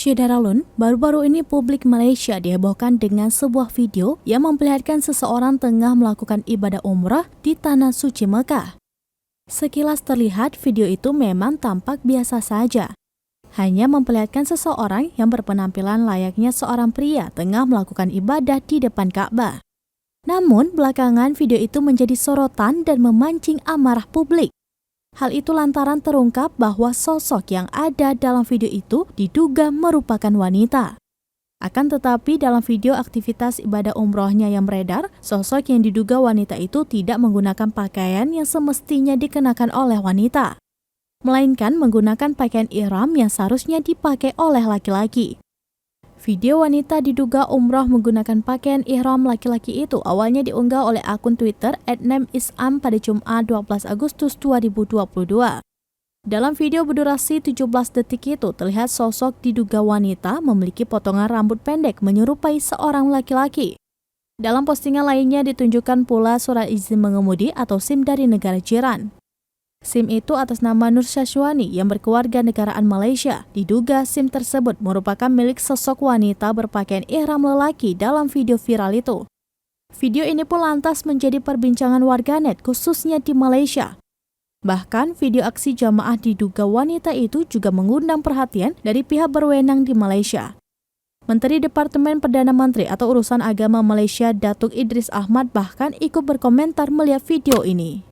Syederalun, baru-baru ini publik Malaysia dihebohkan dengan sebuah video yang memperlihatkan seseorang tengah melakukan ibadah umrah di Tanah Suci Mekah. Sekilas terlihat video itu memang tampak biasa saja. Hanya memperlihatkan seseorang yang berpenampilan layaknya seorang pria tengah melakukan ibadah di depan Ka'bah. Namun, belakangan video itu menjadi sorotan dan memancing amarah publik. Hal itu lantaran terungkap bahwa sosok yang ada dalam video itu diduga merupakan wanita. Akan tetapi dalam video aktivitas ibadah umrohnya yang beredar, sosok yang diduga wanita itu tidak menggunakan pakaian yang semestinya dikenakan oleh wanita, melainkan menggunakan pakaian ihram yang seharusnya dipakai oleh laki-laki. Video wanita diduga umroh menggunakan pakaian ihram laki-laki itu awalnya diunggah oleh akun Twitter @nemisam pada Jumat 12 Agustus 2022. Dalam video berdurasi 17 detik itu terlihat sosok diduga wanita memiliki potongan rambut pendek menyerupai seorang laki-laki. Dalam postingan lainnya ditunjukkan pula surat izin mengemudi atau SIM dari negara jiran. SIM itu atas nama Nur Syazwani yang berkeluarga negaraan Malaysia. Diduga SIM tersebut merupakan milik sosok wanita berpakaian ihram lelaki dalam video viral itu. Video ini pun lantas menjadi perbincangan warganet khususnya di Malaysia. Bahkan video aksi jamaah diduga wanita itu juga mengundang perhatian dari pihak berwenang di Malaysia. Menteri Departemen Perdana Menteri atau Urusan Agama Malaysia Datuk Idris Ahmad bahkan ikut berkomentar melihat video ini.